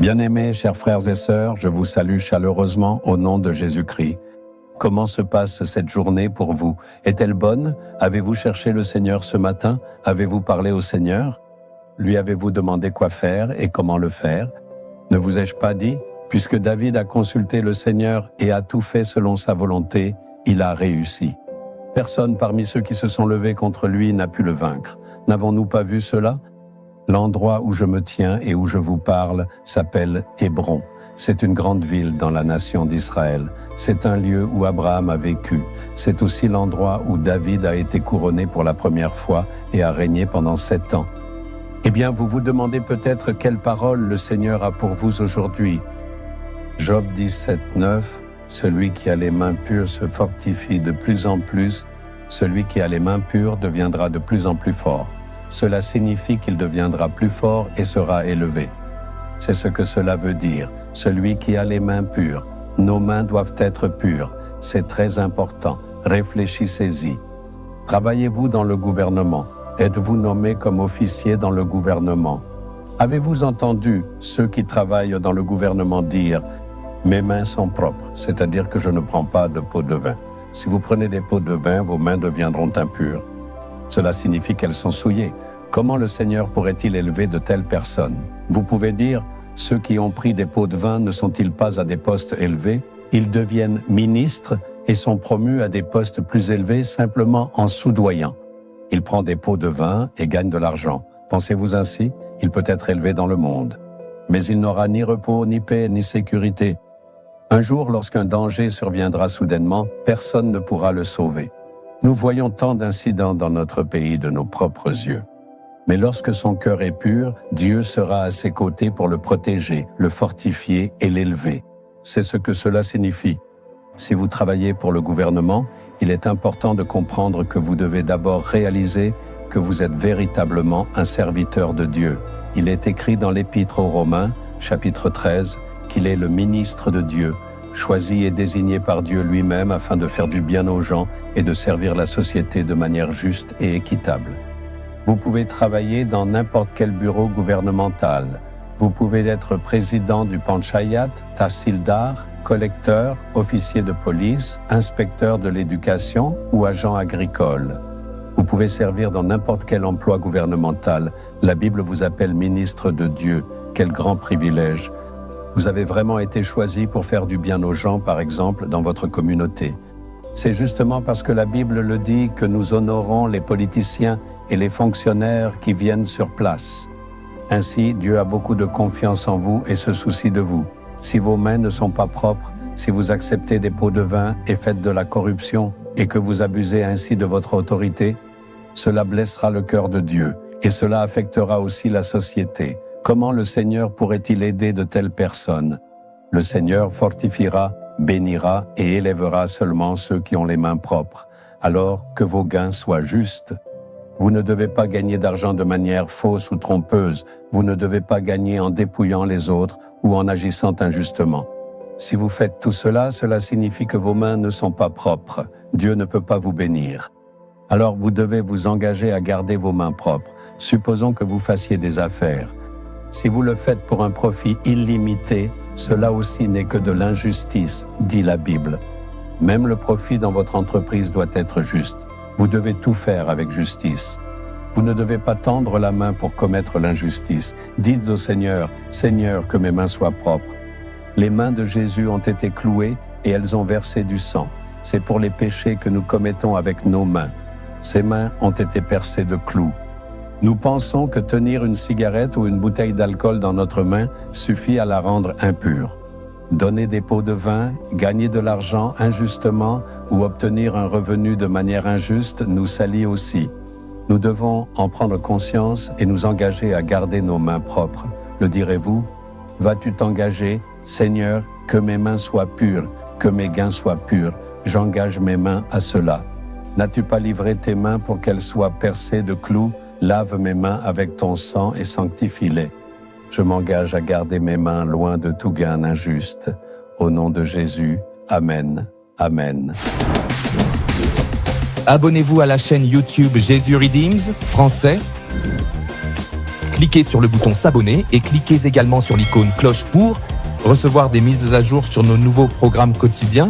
Bien-aimés, chers frères et sœurs, je vous salue chaleureusement au nom de Jésus-Christ. Comment se passe cette journée pour vous? Est-elle bonne? Avez-vous cherché le Seigneur ce matin? Avez-vous parlé au Seigneur? Lui avez-vous demandé quoi faire et comment le faire? Ne vous ai-je pas dit? Puisque David a consulté le Seigneur et a tout fait selon sa volonté, il a réussi. Personne parmi ceux qui se sont levés contre lui n'a pu le vaincre. N'avons-nous pas vu cela? L'endroit où je me tiens et où je vous parle s'appelle Hébron. C'est une grande ville dans la nation d'Israël. C'est un lieu où Abraham a vécu. C'est aussi l'endroit où David a été couronné pour la première fois et a régné pendant 7 ans. Eh bien, vous vous demandez peut-être quelle parole le Seigneur a pour vous aujourd'hui. Job 17:9, celui qui a les mains pures se fortifie de plus en plus. Celui qui a les mains pures deviendra de plus en plus fort. Cela signifie qu'il deviendra plus fort et sera élevé. C'est ce que cela veut dire. Celui qui a les mains pures. Nos mains doivent être pures. C'est très important. Réfléchissez-y. Travaillez-vous dans le gouvernement? Êtes-vous nommé comme officier dans le gouvernement? Avez-vous entendu ceux qui travaillent dans le gouvernement dire « Mes mains sont propres », c'est-à-dire que je ne prends pas de pot de vin. Si vous prenez des pots de vin, vos mains deviendront impures. Cela signifie qu'elles sont souillées. Comment le Seigneur pourrait-il élever de telles personnes? Vous pouvez dire, ceux qui ont pris des pots de vin ne sont-ils pas à des postes élevés? Ils deviennent ministres et sont promus à des postes plus élevés simplement en soudoyant. Il prend des pots de vin et gagne de l'argent. Pensez-vous ainsi? Il peut être élevé dans le monde. Mais il n'aura ni repos, ni paix, ni sécurité. Un jour, lorsqu'un danger surviendra soudainement, personne ne pourra le sauver. Nous voyons tant d'incidents dans notre pays de nos propres yeux. Mais lorsque son cœur est pur, Dieu sera à ses côtés pour le protéger, le fortifier et l'élever. C'est ce que cela signifie. Si vous travaillez pour le gouvernement, il est important de comprendre que vous devez d'abord réaliser que vous êtes véritablement un serviteur de Dieu. Il est écrit dans l'Épître aux Romains, chapitre 13, qu'il est le ministre de Dieu, choisi et désigné par Dieu lui-même afin de faire du bien aux gens et de servir la société de manière juste et équitable. Vous pouvez travailler dans n'importe quel bureau gouvernemental. Vous pouvez être président du Panchayat, tahsildar, collecteur, officier de police, inspecteur de l'éducation ou agent agricole. Vous pouvez servir dans n'importe quel emploi gouvernemental. La Bible vous appelle ministre de Dieu. Quel grand privilège! Vous avez vraiment été choisi pour faire du bien aux gens, par exemple, dans votre communauté. C'est justement parce que la Bible le dit que nous honorons les politiciens et les fonctionnaires qui viennent sur place. Ainsi, Dieu a beaucoup de confiance en vous et se soucie de vous. Si vos mains ne sont pas propres, si vous acceptez des pots de vin et faites de la corruption et que vous abusez ainsi de votre autorité, cela blessera le cœur de Dieu et cela affectera aussi la société. Comment le Seigneur pourrait-il aider de telles personnes? Le Seigneur fortifiera, bénira et élèvera seulement ceux qui ont les mains propres, alors que vos gains soient justes. Vous ne devez pas gagner d'argent de manière fausse ou trompeuse. Vous ne devez pas gagner en dépouillant les autres ou en agissant injustement. Si vous faites tout cela, cela signifie que vos mains ne sont pas propres. Dieu ne peut pas vous bénir. Alors vous devez vous engager à garder vos mains propres. Supposons que vous fassiez des affaires. Si vous le faites pour un profit illimité, cela aussi n'est que de l'injustice, dit la Bible. Même le profit dans votre entreprise doit être juste. Vous devez tout faire avec justice. Vous ne devez pas tendre la main pour commettre l'injustice. Dites au Seigneur, « Seigneur, que mes mains soient propres. » Les mains de Jésus ont été clouées et elles ont versé du sang. C'est pour les péchés que nous commettons avec nos mains. Ces mains ont été percées de clous. Nous pensons que tenir une cigarette ou une bouteille d'alcool dans notre main suffit à la rendre impure. Donner des pots de vin, gagner de l'argent injustement ou obtenir un revenu de manière injuste nous salit aussi. Nous devons en prendre conscience et nous engager à garder nos mains propres. Le direz-vous? Vas-tu t'engager? Seigneur, que mes mains soient pures, que mes gains soient purs. J'engage mes mains à cela. N'as-tu pas livré tes mains pour qu'elles soient percées de clous? Lave mes mains avec ton sang et sanctifie-les. Je m'engage à garder mes mains loin de tout gain injuste. Au nom de Jésus, Amen. Amen. Abonnez-vous à la chaîne YouTube Jésus Redeems français. cliquez sur le bouton s'abonner et cliquez également sur l'icône cloche pour recevoir des mises à jour sur nos nouveaux programmes quotidiens